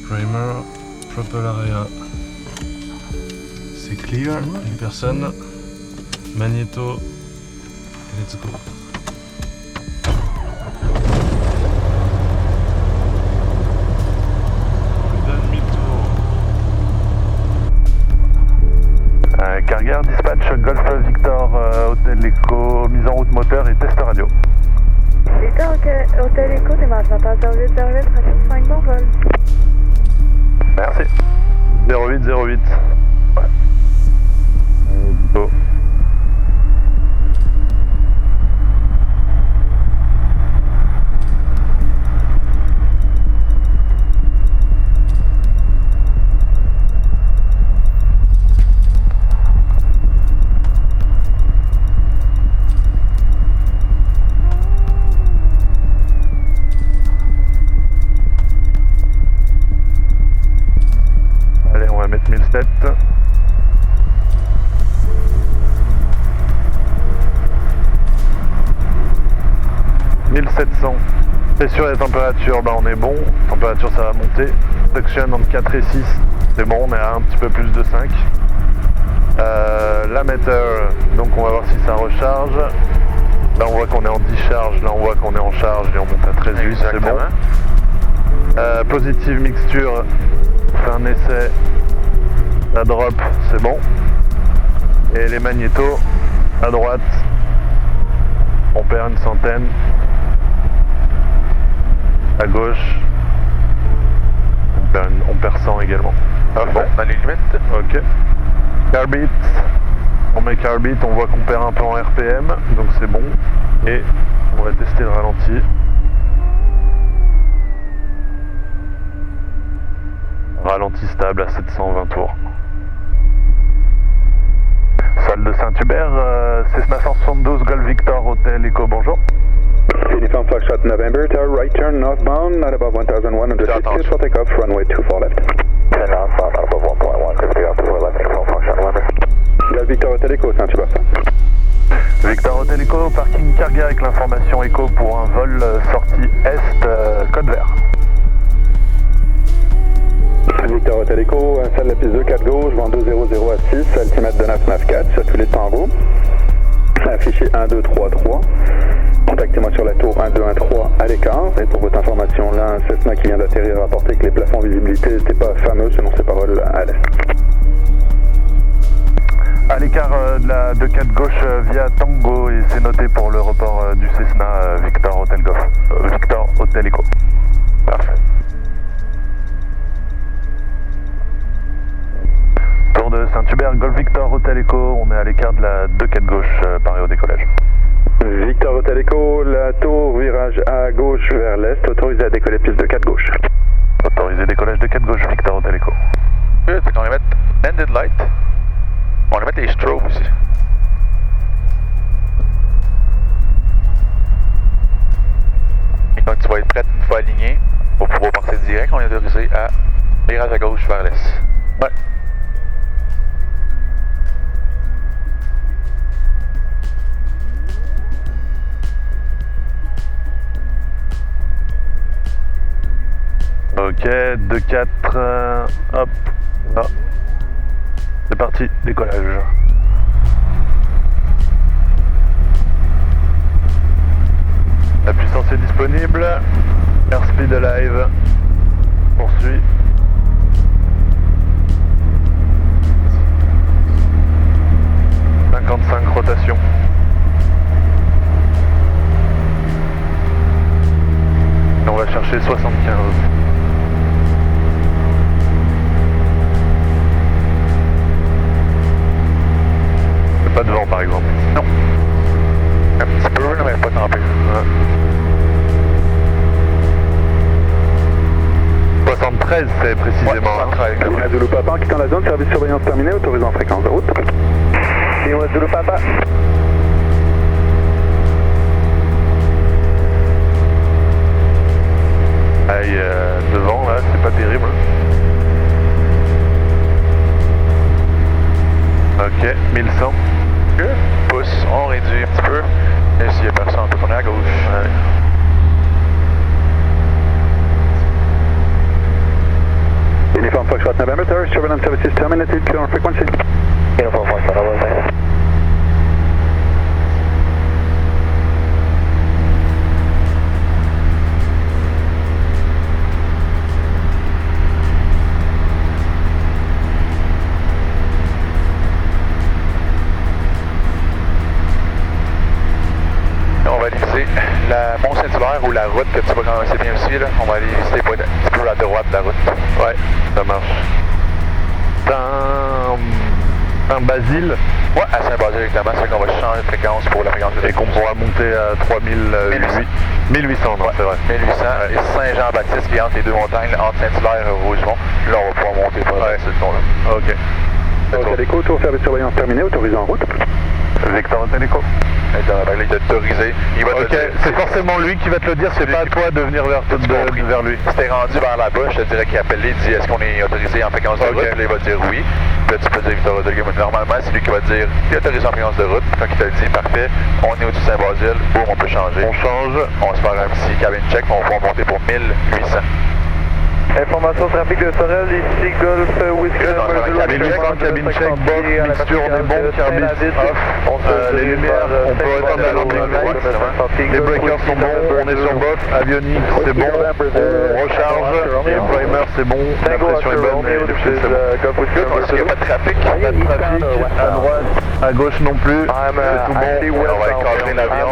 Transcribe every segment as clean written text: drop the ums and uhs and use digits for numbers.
Primer, Proper Area. C'est clear, une personne. Magnéto. Let's go. Carrière, dispatch, Golf Victor, Hôtel Echo, mise en route moteur et test radio. Victor, Hôtel Echo, démarrage 21h08, trafic 5 bon vol. Merci. 0808. Ouais. Go. Allez, on va mettre 1007. « 1700. Pression et température, bah on est bon. Température, ça va monter. Suction entre 4 et 6. C'est bon, on est à un petit peu plus de 5. L'ammetteur, donc on va voir si ça recharge. Là, on voit qu'on est en discharge. Là, on voit qu'on est en charge et on monte à 13,8. C'est bon. Positive mixture. On fait un essai. La drop, c'est bon. Et les magnétos, à droite, on perd une centaine. À gauche, on perd 100 également. Ah bon, dans les limites. Ok. Carbit, on met carbit, on voit qu'on perd un peu en RPM, donc c'est bon. Et on va tester le ralenti. Ralenti stable à 720 tours. Salle de Saint-Hubert, Cessna 172, Golf Victor, Hôtel Echo, bonjour. Uniform Foxtrot November, tower right turn northbound, at above 1150 for takeoff, runway 24 left. 10 northbound, at above 1.150 off 24 left, Uniform Foxtrot November. Golf Victor Hôtel Echo, Saint-Hubert. Victor Hôtel Echo, parking Carga avec l'information Echo pour un vol sortie Est, code vert. Victor Hôtel Echo, installe la piste 2-4 gauche, vent 2-0-0 à 6, altimètre de 994, sur tous les tangos. Affiché 1-2-3-3. Contactez-moi sur la tour 1213 à l'écart. Et pour votre information, là, un Cessna qui vient d'atterrir a rapporté que les plafonds visibilité n'étaient pas fameux selon ses paroles à l'est. À l'écart de la 2-4 gauche via Tango et c'est noté pour le report du Cessna Victor Hôtel Golf. Victor Hôtel Echo. Parfait. Tour de Saint-Hubert, Golf Victor Hôtel Echo, on est à l'écart de la 2-4 gauche, pareil au décollage. Victor Hôtel Echo, la tour virage à gauche vers l'est, autorisé à décoller piste de 4 gauche. Autorisé décollage de 4 gauche, Victor Hôtel Echo. Good, fait qu'on va mettre landed light. On va mettre les strobes aussi. Et quand tu vas être prête, une fois aligné, pour pouvoir partir direct, on est autorisé à virage à gauche vers l'est. Ouais. Ok, 2-4, hop, là. C'est parti, décollage. La puissance est disponible. Airspeed live. Poursuit. Rotation. Et on va chercher 75. Pas de vent par exemple. Non. Un petit peu, mais pas tant pire. Ouais. 73 c'est précisément. Ouais, 73. Zulu Papa en quittant la zone, service surveillance terminé, autorisant fréquence de route. Lima Zulu Papa. Aïe, devant là, c'est pas terrible. Ok, 1100. Pousse, on réduit un petit peu. Et s'il y a personne, on peut tourner à gauche. Ouais. Foxtrot November, there, surveillance services terminated, clear on frequency. Uniform Foxtrot, over, thanks. On va aller viser la Mont-Saint-Hilaire ou la route que tu vas quand c'est bien aussi. Là. On va aller visiter pour être un petit peu à droite de la route. Ouais, ça marche. T'as un Basile Ouais, à Saint-Basile directement, c'est qu'on va changer de fréquence pour la fréquence et qu'on pourra monter à 1800, non, ouais, c'est vrai. 1800 et Saint-Jean-Baptiste qui est entre les deux montagnes, là, entre Saint-Hilaire et Rougemont. Là, on va pouvoir monter par ce ton-là. Ok. Téléco, tour service de surveillance terminé, autorisé en route. Victor Téléco. Là, il t'a autorisé. Il va te Ok, dire. c'est forcément lui qui va te le dire, c'est pas à toi de venir vers lui. Si t'es rendu vers là-bas, je te dirais qu'il appelle, il dit est-ce qu'on est autorisé en fréquence de route? Puis là, il va te dire oui. Puis là, tu peux dire Victor Rodriguez. Normalement, c'est lui qui va te dire il est autorisé en fréquence de route. Quand il te le dit, parfait, on est au-dessus de Saint-Basile, boum, on peut changer. On change. On va se faire un petit cabin check, puis on va pouvoir monter pour 1800. Information trafic de Sorel, ici Golf Whisky Number 1800, cabine check, box, mixture, on est bon, carbide off, les lumières, on peut éteindre la lampe de les breakers sont bons, on est sur box, avionique c'est bon, on recharge, et primer c'est bon, la pression est bonne, et le fil c'est bon. Est-ce qu'il n'y a pas de trafic? Pas de trafic, à droite, à gauche non plus, c'est tout bon, on va encadrer l'avion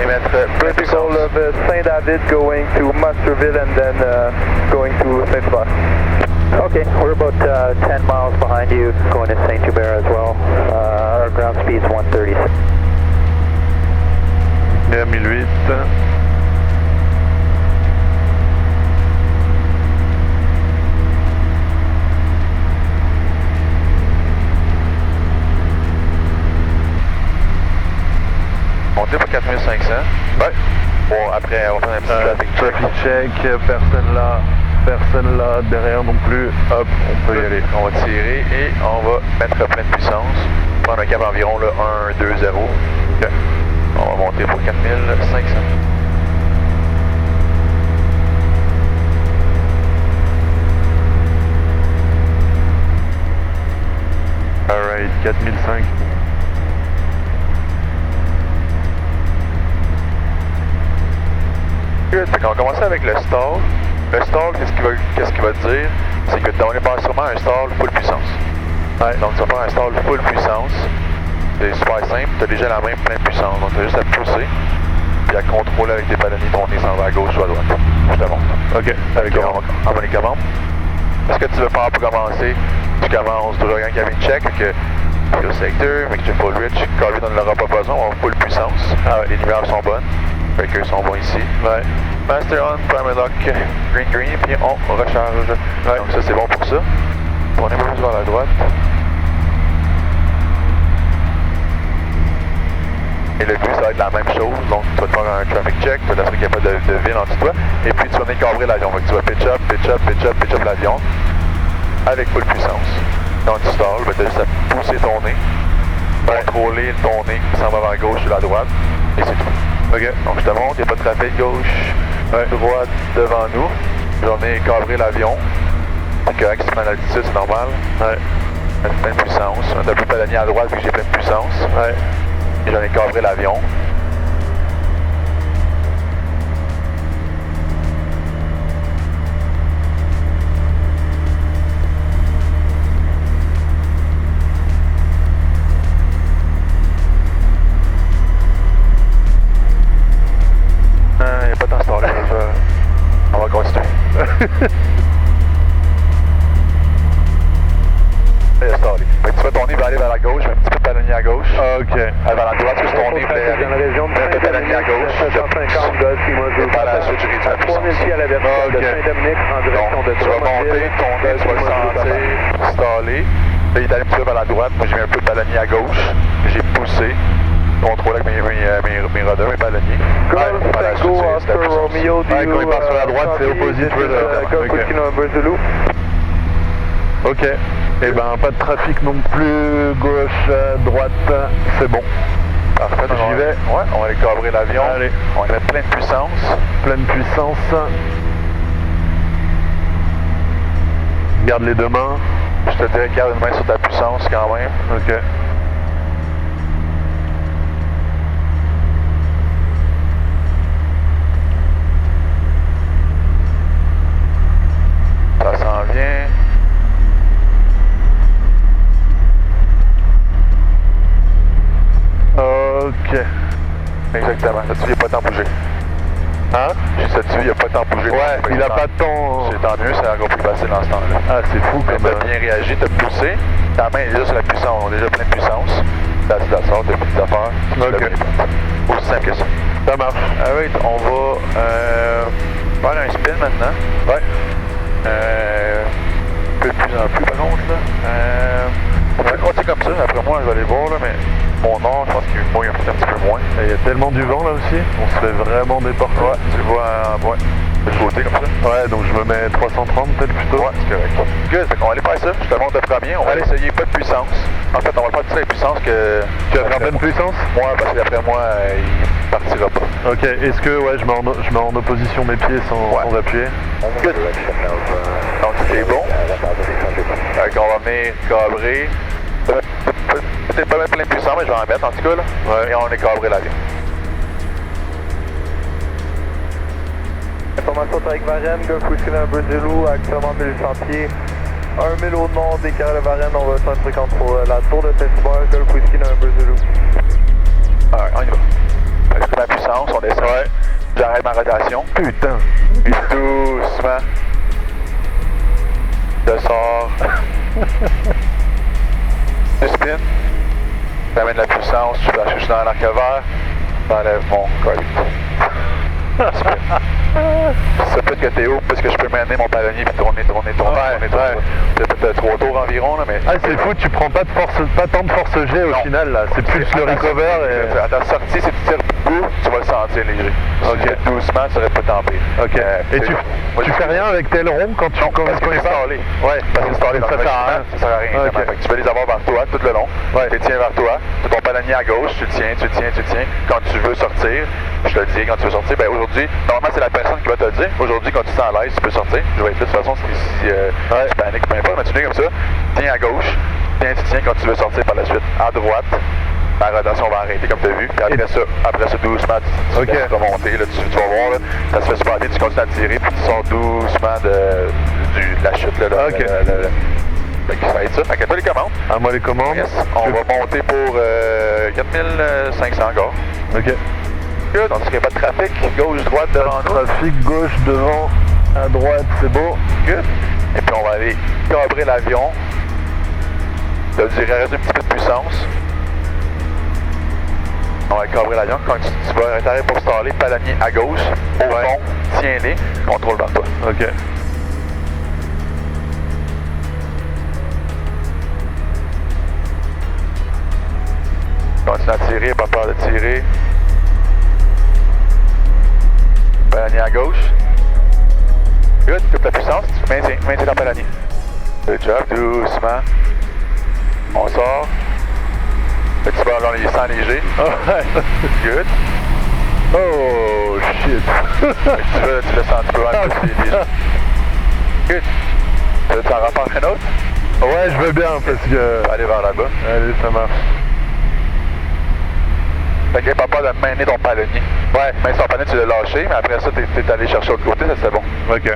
et mettre vertical of Saint-David going to Masterville and then going to Saint-Hubert. Okay, we're about 10 miles behind you, going to St. Hubert as well. Our ground speed is 136. et à 1008. Monter pour 4500. Ouais. Bon, après, on va faire un petit Traffic check, personne là, derrière non plus, hop, on peut y aller. On va tirer et on va mettre pleine puissance. Prendre un cap environ le 1, 2, 0. Okay. On va monter pour 4500. Alright, 4005. Good. Fait qu'on va commencer avec le stall. Le stall, qu'est-ce qu'il va te dire? C'est que on est pas sûrement un stall full puissance. Ouais. Donc tu vas faire un stall full puissance. C'est super simple, tu as déjà la main pleine puissance. Donc tu as juste à pousser, puis à contrôler avec tes palonniers ton nez s'en va à gauche ou à droite. Je te montre. Ok, Avec on va les commandes. Ce que tu veux faire pour commencer, tu commences toujours avec un cabin check, que fuel sector, mixture full rich, Corvette on n'aura pas besoin, on va full puissance. Les lumières sont bonnes. Breakers sont bons ici. Ouais. Master on, primer lock, green, puis on recharge. Ouais. Donc ça c'est bon pour ça. On est plus vers la droite. Et le but ça va être la même chose. Donc tu vas te faire un traffic check, tu vas t'assurer qu'il n'y a pas de vide en dessous de toi. Et puis tu vas venir cabrer l'avion. Donc tu vas pitch up l'avion avec full puissance. Quand tu stalls, tu as juste à pousser ton nez, contrôler ton nez qui s'en va vers la gauche ou la droite, et c'est tout. Ok, donc je te montre, il n'y a pas de trafic gauche, droite devant nous. J'en ai cabré l'avion. C'est correct, si c'est à l'altitude, c'est normal. Ouais. Pleine puissance. On a un peu palonnier à droite vu que j'ai pleine puissance. Ouais. Et j'en ai cabré l'avion. Il n'y a pas de temps stall, on va continuer. Il a stallé. Fait que tu fais ton nez va aller vers la gauche, un petit peu de palonnier à gauche. Ok. Vers la droite, parce que ton nez voulait aller. Un peu de palonnier à gauche. Et par la suite, je réduis la puissance. 3000 pieds à la verticale de Saint-Dominique en direction Donc, de tu vas monter, ton nez, tu vas le sentir staller. Là, il est allé un petit peu vers la droite. Moi, j'ai mis un peu de palonnier à gauche. J'ai poussé. Contrôle avec mes rodeurs, mes palonniers. Golf Tango Oscar Romeo, quand il part sur la droite, c'est opposite. Golf Whisky Number Zulu. Ok. Et ben pas de trafic non plus, gauche, droite, c'est bon. Parfait, J'y vais. Ouais, on va aller cabrer l'avion. Allez. On va mettre pleine puissance. Pleine puissance. Garde les deux mains. Je te dirais garde une main sur ta puissance quand même. Ok. Ça s'en vient. Ok. Exactement. Là-dessus, il n'y a pas de temps de bouger. Hein? Juste là-dessus, il n'y a pas de temps de bouger. Ouais, il n'a pas de temps. C'est tant mieux, c'est encore plus facile dans ce temps-là. Ah, c'est fou Mais comme t'as bien réagi, t'as poussé. Ta main est déjà sur la puissance, on a déjà plein de puissance. T'as la sorte, t'as plus d'affaires. Ok. Aussi simple que ça. Ça marche. Alright, on va faire un spin maintenant. Ouais. Un peu de plus en plus par contre là. On peut continuer comme ça, après moi je vais aller voir là, mais mon nord, je pense qu'il mouille un petit peu moins. Il y a tellement du vent là aussi, on se fait vraiment déporter. Ouais, tu le vois ouais, de côté comme ça. Ouais, donc je me mets 330 peut-être plutôt. Ouais, c'est correct. Good, fait qu'on va aller faire ça, je te montre le premier, on va aller essayer pas de puissance. En fait, on va faire toute la puissance que... Tu vas faire pleine puissance? Moi, parce qu'après moi, il partira pas. Ok, est-ce que ouais, je mets en opposition mes pieds sans appuyer? Good. Donc c'est bon. Fait qu'on va venir cabrer. Peut-être pas mettre plein de puissance, mais je vais en mettre en tout cas là. Ouais. Et on est cabré l'avion. Information avec Varennes, Golf Whiskey Number Zulu, actuellement 1800 pieds. 1000 au nord des carrés de Varennes, on va faire une fréquence pour la tour de Saint-Hubert, Golf Whiskey Number Zulu. Alright, on y va. Je prends ma puissance, on descend. Ouais. J'arrête ma rotation. Putain! Et doucement. Je sors. Je spin. J'amène la puissance, je suis dans l'arc vert. J'enlève mon colis. Spin. Ça peut être que t'es haut parce que je peux mener mon palonnier puis tourner. C'est peut-être 3 tours environ là, mais. Ah, c'est fou, tu prends pas tant de force G au final là, c'est plus le recover et. À ta sortie, si tu tires beaucoup, tu vas le sentir léger. Ok. Doucement, ça serait pas tant pire. Ok. Et tu fais rien avec tes ailerons quand tu parce que c'est installé. Ouais, parce que c'est installé. Ça sert à rien. Okay. Fait que tu vas les avoir vers toi tout le long. Ouais. Tu les tiens vers toi. Tu as ton palonnier à gauche, tu le tiens. Quand tu veux sortir, je te le dis, quand tu veux sortir, ben aujourd'hui, normalement c'est la personne qui va te le dire. Aujourd'hui, quand tu te sens à l'aise, tu peux sortir. Je vais être là de toute façon, si tu paniques, peu importe, mais tu viens comme ça. Tiens à gauche, tu tiens quand tu veux sortir par la suite. À droite, la rotation va arrêter comme tu as vu. Puis après ça doucement, tu laisses remonter. Là, tu vas voir, là, ça se fait super bien, tu continues à tirer, puis tu sors doucement de la chute. Là, ok. Ça va être ça. Fait que toi les commandes. À moi les commandes. Yes. On va monter pour 4500 encore. Ok. Good. Donc, il n'y a pas de trafic. Gauche, droite devant nous. Trafic gauche, devant, à droite, c'est beau. Good. Et puis on va aller cabrer l'avion. Ça veut dire reste un petit peu de puissance. On va cabrer l'avion. Quand tu vas t'arrêter pour staller, palonnier à gauche, au fond, tiens-les, contrôle vers toi. Ok. Continue à tirer, pas peur de tirer. Palonnier à gauche. Good, toute la puissance, tu maintiens ton palonnier. Good job, doucement. On sort. Là, tu vas dans les sangs légers. Good. Oh shit. Tu le sens un petit peu un peu léger. Good. Tu t'en rapportes un autre? Ouais, je veux bien parce que... Allez vers là-bas. Allez, ça marche. Fait que pas peur de mener ton palonnier. Ouais, mais ton palonnier, tu l'as lâché, mais après ça, t'es allé chercher l'autre côté, ça c'était bon. Ok.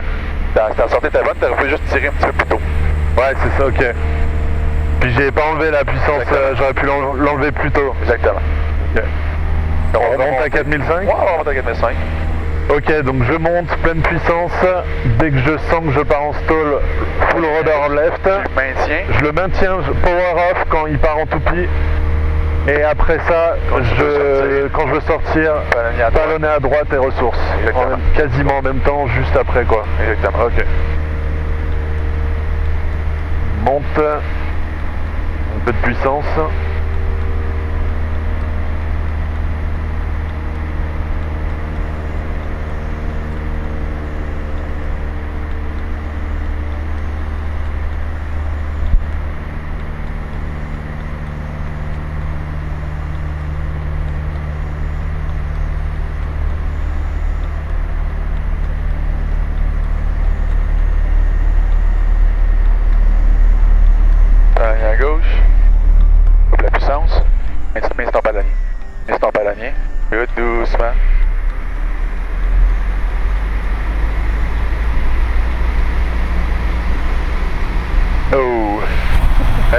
Ta sortie était bonne, t'aurais pu juste tirer un petit peu plus tôt. Ouais, c'est ça, ok. Puis j'ai pas enlevé la puissance, j'aurais pu l'enlever plus tôt. Exactement. Ok. On remonte à 4005? Ouais, on remonte à 4005. Ok, donc je monte pleine puissance. Dès que je sens que je pars en stall, full rudder left. Tu maintiens. Je le maintiens, power off quand il part en toupie. Et après ça, quand je veux sortir, palonner à droite et ressources. Quasiment en même temps, juste après quoi. Exactement. Ok. Monte. Un peu de puissance.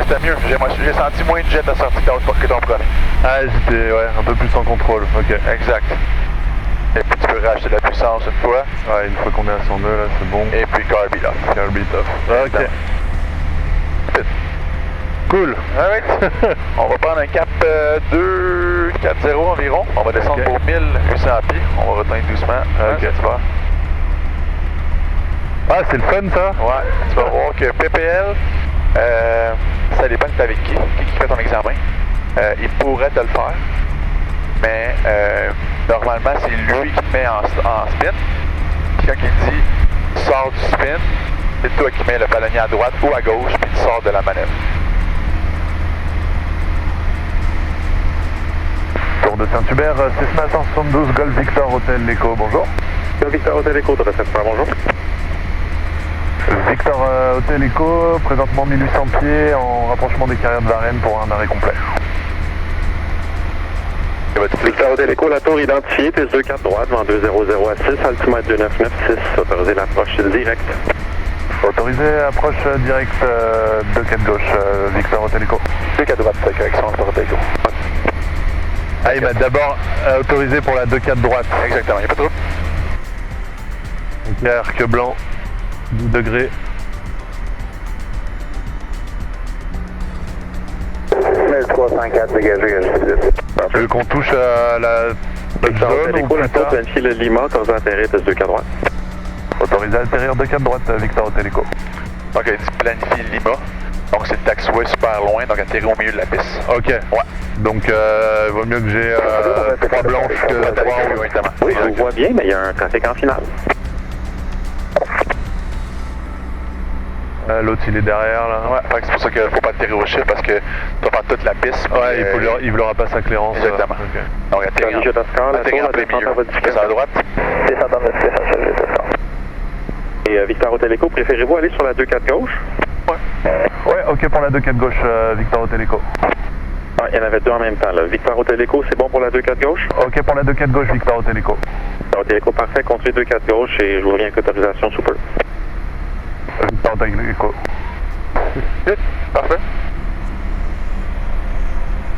c'était mieux. J'ai senti moins de jet à sortie que ton premier. Ah, j'étais un peu plus en contrôle, ok. Exact. Et puis tu peux racheter de la puissance une fois. Ouais, une fois qu'on est à 102, là, c'est bon. Et puis carby off. Carby off. Ok. Cool. Alright. On va prendre un cap 240 environ. On va descendre pour 1800 pieds. On va retenir doucement. Ok. Tu vois. Ah, c'est le fun, ça? Ouais. Tu vas voir que PPL, ça dépend de t'avec qui fait ton examen. Il pourrait te le faire. Mais normalement, c'est lui qui te met en spin. Puis quand il dit sors du spin, c'est toi qui mets le ballonnier à droite ou à gauche, puis tu sors de la manœuvre. Tour de Saint-Hubert, Cessna 172, Golf Victor Hotel Echo, bonjour. Golf Victor Hotel Echo, de Saint-Hubert, bonjour. Victor Hotel Echo, présentement 1800 pieds en rapprochement des carrières de Varennes pour un arrêt complet. Victor Hotel Echo, la tour identifiée, piste 24 droite, vent 200 à 6, altimètre 2996, autorisé l'approche directe. Autorisé approche directe 24 gauche, Victor Hotel Echo. 24 droite, correction, Victor Hotel Echo. Ah, il m'a d'abord autorisé pour la 2-4 droite. Exactement, il n'y a pas trop. Ok, arc blanc, 10 degrés. 1304, dégagé, Tu veux qu'on touche à la Victor zone Hotel ou Echo, la plus tour tard? planifie le Lima, autorisé à atterrir, piste 2-4 droite. Autorisé à atterrir 2-4 droite, Victor Hotel Echo. Donc, il dit planifie Lima. Donc, c'est le taxiway super loin, donc atterrir au milieu de la piste. Ok. Ouais. Donc, il vaut mieux que j'ai 3 blanches que 3 rouges. Exactement. Oui, je vous vois bien, mais il y a un trafic en finale. L'autre, il est derrière, là. Ouais, fait que c'est pour ça qu'il ne faut pas atterrir au chiffre parce que tu vas faire toute la piste. Ouais, il ne pas sa clairance. Exactement. Ok. Donc, atterrir en plein milieu. C'est à droite. Descendant de CHL, Et Victor Hotel Echo, préférez-vous aller sur la 2-4 gauche? Ouais, ok pour la 2-4 gauche, Victor Hotel Echo. Ah, il y en avait deux en même temps, là. Victor Hotel Echo, c'est bon pour la 2-4 gauche? Ok pour la 2-4 gauche, Victor Hotel Echo. Victor Hotel Echo, parfait. Continuez 2-4 gauche et je vous reviens avec autorisation sous peu. Victor Hotel Echo. Parfait.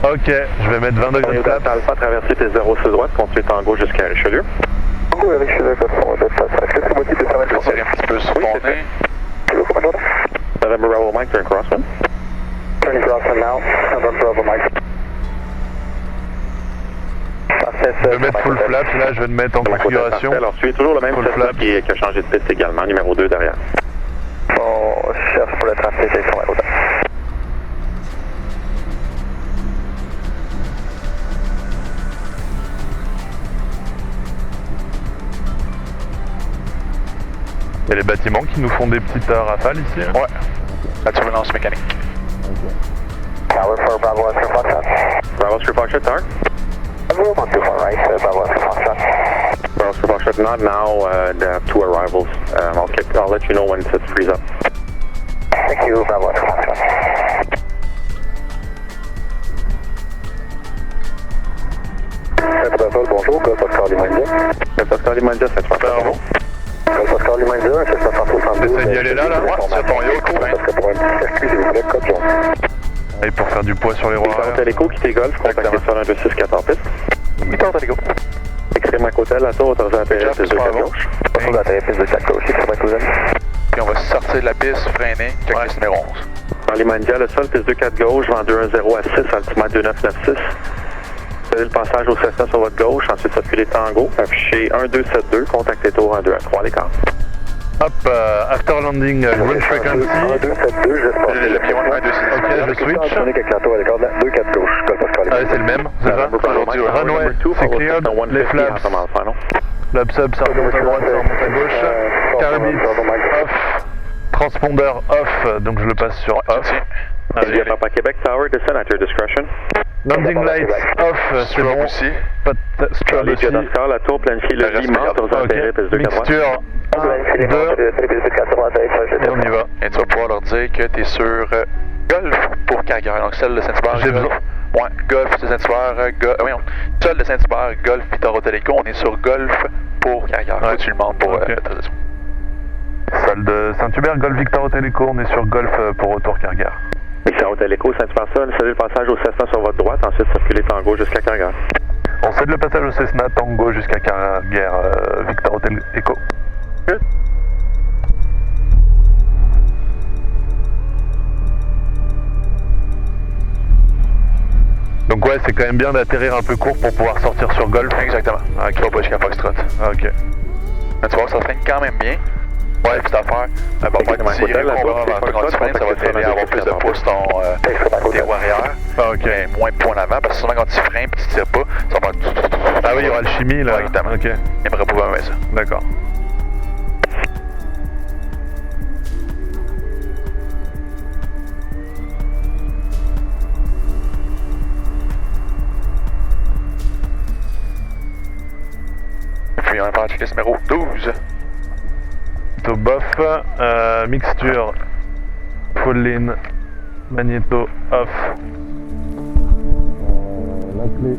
Ok, je vais mettre 20 degrés de Toyota flaps. Alpha, traversée piste 06 droite, continuez tango jusqu'à Richelieu. Oui, avec Richelieu, est-ce que c'est possible de faire Je vais tirer un petit peu sur ton nez. November Bravo Mike, turn crossman. Turning crossman now, November Bravo Mike. Je vais mettre full flaps, là je vais te mettre en configuration. Alors, suivez toujours le même Full Cessna flaps. qui a changé de piste également, numéro 2 derrière. On cherche pour le trafic et sur la route. Il y a les bâtiments qui nous font des petites rafales ici. Ouais. La turbulence mécanique. Tower for Bravo Oscar Foxtrot. Bravo Oscar Foxtrot, tower. We're not too far right, Bravo Oscar Foxtrot. Bravo Oscar Foxtrot, not now, they have 2 arrivals. I'll let you know when it frees up. Thank you, Bravo Oscar Foxtrot. Bonjour, Golf Oscar Limandia. Golf Oscar Limandia, c'est Bravo. Golf Oscar Limandia, c'est 772. J'essaie d'y aller là, Ouais, sur ton yacht, Ça serait pour un petit circuit, s'il vous plaît, code jaune. Et pour faire du poids sur les roues Victor arrière. Hotel Echo, quittez Golf, contactez sur 126 en piste. Victor Hotel Echo. Extrême Hotel, la tour, autorisé à atterrir, piste 2 gauche. On va atterrir piste de 4 gauche, Extrême Cousin. Puis on va sortir de la piste, freiner, checklist numéro 11. Dans Limandia, le sol, piste 2-4 gauche, vent 210 à 6, altimètre 2996. Vous avez le passage au Cessna sur votre gauche, ensuite circulez tango, affichez 1272, contactez tour 12-3 l'écart. Hop, after landing, ground frequency. 1272, j'espère. Le pion 1, 2, 6. Ok, je switch. Avec la tour à l'écart de la 2-4 gauche, Golf Oscar Ah, Limandia. c'est le même, c'est ça? Runway, c'est cleared, les flaps. Flaps up, ça remonte à droite, ça remonte à gauche. Carby off. Transpondeur off, donc je le passe sur off. India Papa Québec Tower, descend at your discretion. Landing lights off, c'est bon. aussi. Pas de strobe Charlie aussi. Jet Oscar, la tour planifie le reste Lima, autorisé à Ok, atterrir, piste 2 mixture 1, 2, et on y va. Et tu vas pouvoir leur dire que tu es sur Golf pour Carrière. Donc celle de Saint-Hubert. J'ai Golf. besoin. Ouais, Golf de Saint-Hubert. Voyons. Celle de Saint-Hubert, Golf, Victor Hotel Echo. On est sur Golf pour Carrière. Ouais. Tu le demandes pour Ok. l'autorisation. Salle de Saint-Hubert, Golf Victor Hotel Echo, on est sur Golf pour retour Carrière. Victor Hotel Echo, Saint-Hubert, saluez le passage au Cessna sur votre droite, ensuite circulez Tango jusqu'à Carrière. On cède le passage au Cessna Tango jusqu'à Carrière, Victor Hotel Echo. Good. Donc ouais, c'est quand même bien d'atterrir un peu court pour pouvoir sortir sur Golf. Exactement. Ok. Pas jusqu'à Foxtrot. Ok. Mais tu vois, ça freine quand même bien. Ouais, petite affaire. Elle va pas Exactement. être tirée La complètement tour, avant quand tu freines, ça va t'aider à avoir plus de pouce dans tes roues arrière. Ok. Mais moins de points en avant, parce que souvent quand tu freines et tu tires pas, ça va faire... Ah oui, il y aura le chimie là. Ouais, exactement. Ok. J'aimerais pouvoir mettre ça. D'accord. Et puis on va faire la checklist numéro 12. Magnéto bof, mixture full in, magnéto off. La clé